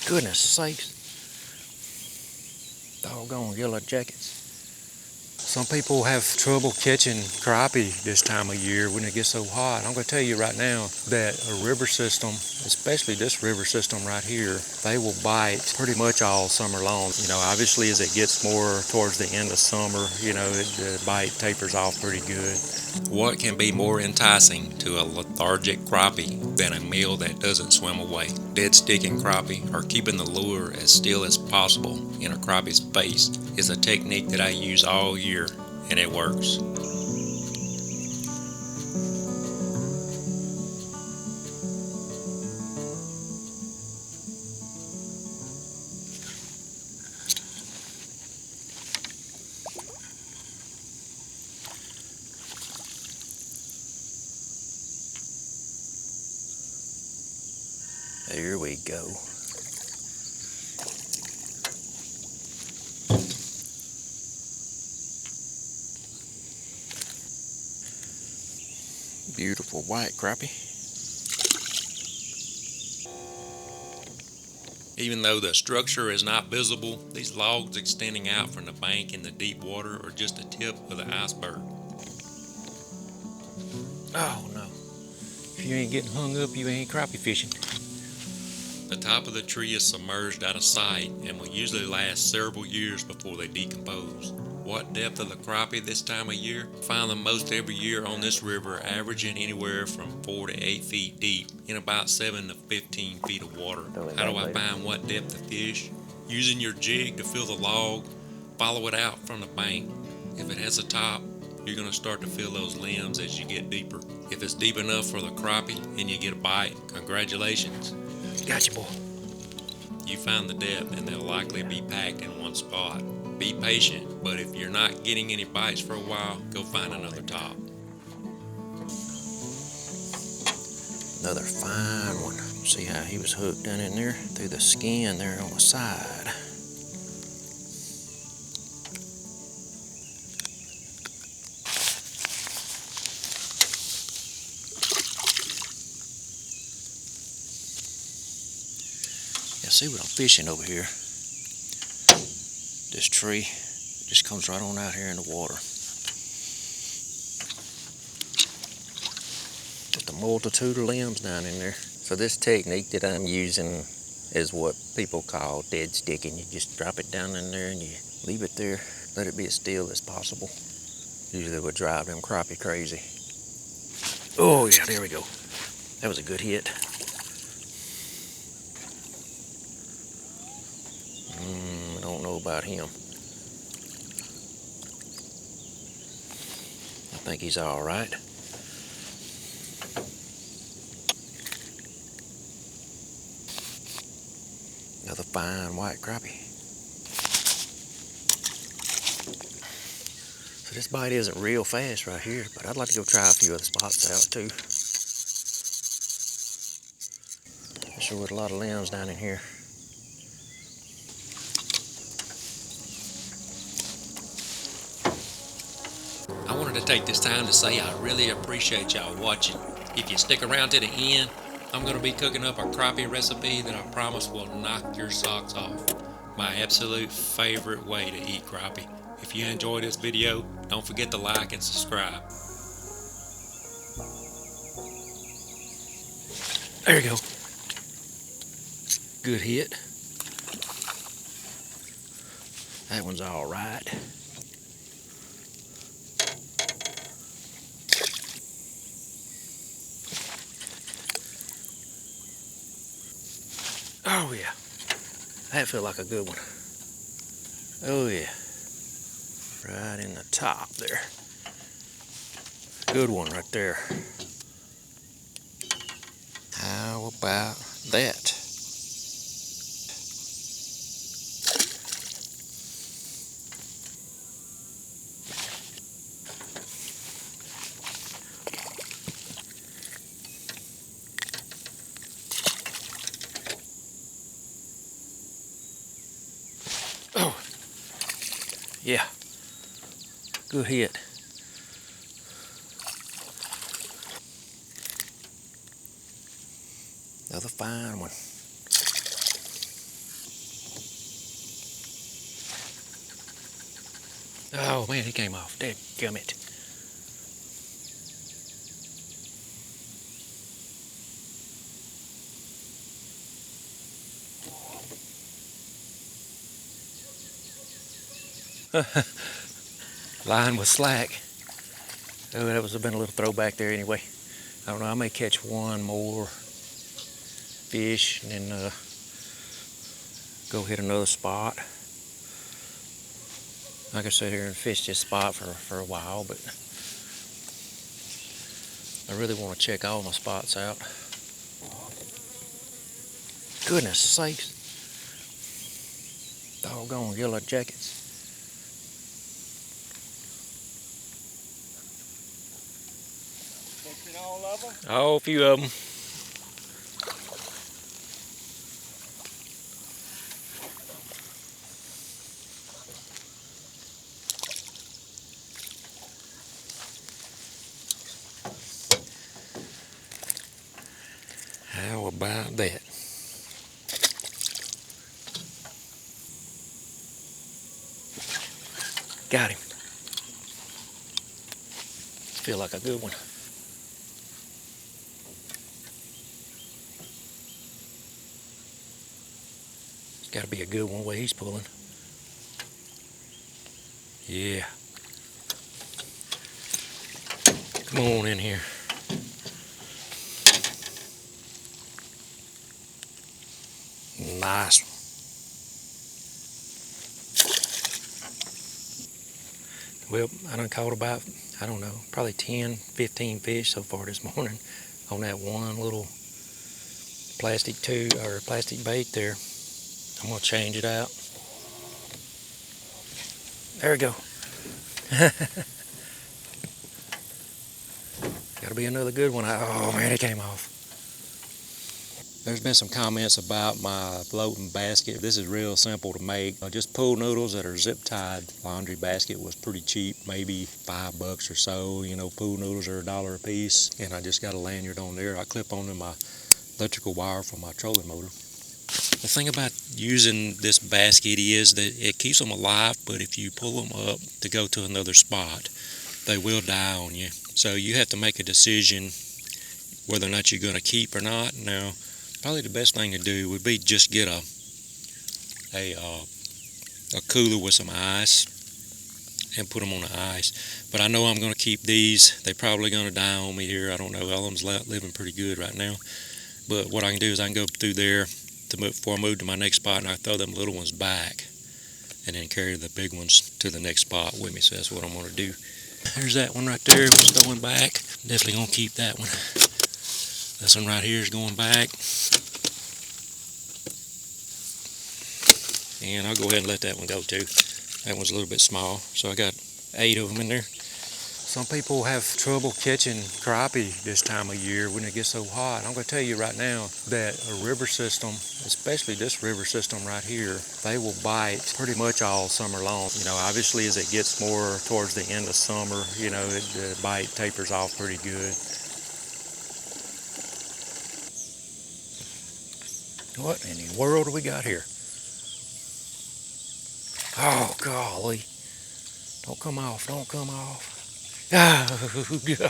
Goodness sakes. Doggone yellow jackets. Some people have trouble catching crappie this time of year when it gets so hot. I'm going to tell you right now that a river system, especially this river system right here, they will bite pretty much all summer long. You know, obviously as it gets more towards the end of summer, you know, the bite tapers off pretty good. What can be more enticing to a lethargic crappie than a meal that doesn't swim away? Dead sticking crappie, or keeping the lure as still as possible in a crappie's face, is a technique that I use all year, and it works. There we go. Beautiful white crappie. Even though the structure is not visible, these logs extending out from the bank in the deep water are just the tip of the iceberg. Oh no. If you ain't getting hung up, you ain't crappie fishing. The top of the tree is submerged out of sight and will usually last several years before they decompose. What depth of the crappie this time of year? Find them most every year on this river, averaging anywhere from 4 to 8 feet deep in about 7 to 15 feet of water. How do I find what depth of fish? Using your jig to feel the log, follow it out from the bank. If it has a top, you're going to start to feel those limbs as you get deeper. If it's deep enough for the crappie and you get a bite, congratulations. Gotcha, boy. You find the depth and they'll likely be packed in one spot. Be patient, but if you're not getting any bites for a while, go find another top. Another fine one. See how he was hooked down in there through the skin there on the side. Yeah, see what I'm fishing over here? This tree just comes right on out here in the water. Just a multitude of limbs down in there. So this technique that I'm using is what people call dead sticking. You just drop it down in there and you leave it there, let it be as still as possible. Usually would drive them crappie crazy. Oh yeah, there we go. That was a good hit. I don't know about him. I think he's all right. Another fine white crappie. So this bite isn't real fast right here, but I'd like to go try a few other spots out too. Sure with a lot of limbs down in here. I wanted to take this time to say I really appreciate y'all watching. If you stick around to the end, I'm going to be cooking up a crappie recipe that I promise will knock your socks off. My absolute favorite way to eat crappie. If you enjoyed this video, don't forget to like and subscribe. There you go. Good hit. That one's all right. Oh yeah. That felt like a good one. Oh yeah. Right in the top there. Good one right there. How about that? Oh, yeah. Good hit. Another fine one. Oh man, he came off. Dadgummit. Line was slack. Oh, that was been a little throwback there anyway. I don't know, I may catch one more fish and then go hit another spot. I could sit here and fish this spot for a while, but I really want to check all my spots out. Goodness sakes. Doggone yellow jackets. Catching all of them? Oh, a few of them. How about that? Got him. Feel like a good one. It's got to be a good one where he's pulling. Yeah. Come on in here. Nice. Well, I done caught about, I don't know, probably 10, 15 fish so far this morning on that one little plastic plastic bait there. I'm gonna change it out. There we go. Gotta be another good one. Oh man, it came off. There's been some comments about my floating basket. This is real simple to make. Just pool noodles that are zip tied. Laundry basket was pretty cheap, maybe $5 or so. You know, pool noodles are $1 a piece. And I just got a lanyard on there. I clip onto my electrical wire from my trolling motor. The thing about using this basket is that it keeps them alive, but if you pull them up to go to another spot, they will die on you. So you have to make a decision whether or not you're going to keep or not. Now, probably the best thing to do would be just get a cooler with some ice and put them on the ice. But I know I'm going to keep these. They're probably going to die on me here. I don't know. All of them's living pretty good right now. But what I can do is I can go through there before I move to my next spot, and I throw them little ones back and then carry the big ones to the next spot with me. So that's what I'm going to do. There's that one right there. Was throwing back. Definitely going to keep that one. This one right here is going back. And I'll go ahead and let that one go too. That one's a little bit small. So I got 8 of them in there. Some people have trouble catching crappie this time of year when it gets so hot. I'm going to tell you right now that a river system, especially this river system right here, they will bite pretty much all summer long. You know, obviously as it gets more towards the end of summer, you know, the bite tapers off pretty good. What in the world do we got here? Oh, golly. Don't come off, don't come off. Oh, golly, golly.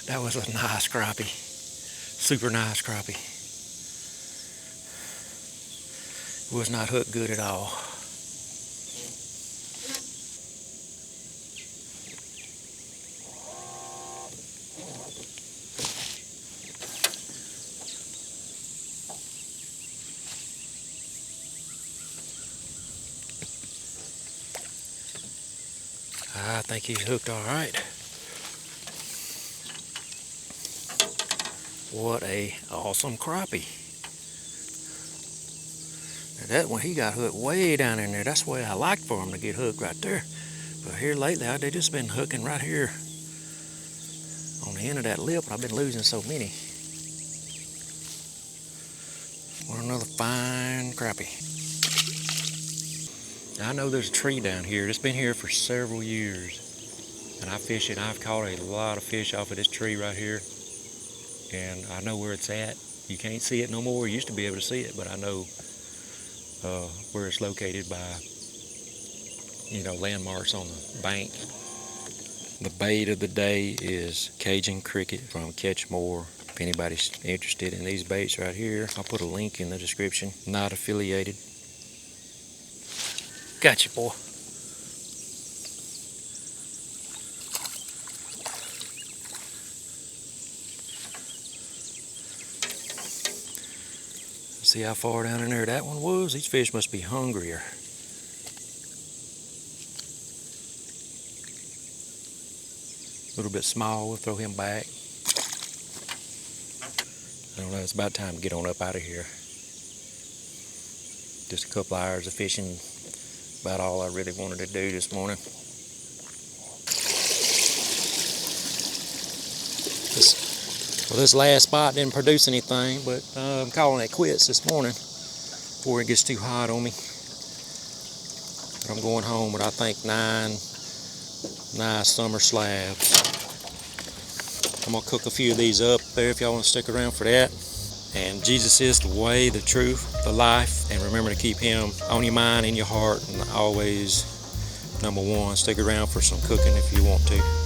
That was a nice crappie. Super nice crappie. Was not hooked good at all. I think he's hooked all right. What a awesome crappie. Now that one, he got hooked way down in there. That's the way I like for him to get hooked right there. But here lately, they just been hooking right here on the end of that lip. I've been losing so many. What another fine crappie. I know there's a tree down here. It's been here for several years. And I fish it. I've caught a lot of fish off of this tree right here. And I know where it's at. You can't see it no more. You used to be able to see it, but I know where it's located by landmarks on the bank. The bait of the day is Cajun cricket from Catch More. If anybody's interested in these baits right here, I'll put a link in the description. Not affiliated. Gotcha, boy. See how far down in there that one was? These fish must be hungrier. A little bit small, we'll throw him back. I don't know, it's about time to get on up out of here. Just a couple hours of fishing, about all I really wanted to do this morning. This last spot didn't produce anything, but I'm calling it quits this morning before it gets too hot on me. I'm going home with, I think, 9 nice summer slabs. I'm going to cook a few of these up there if y'all want to stick around for that. And Jesus is the way, the truth, the life, and remember to keep Him on your mind, in your heart, and always number one. Stick around for some cooking if you want to.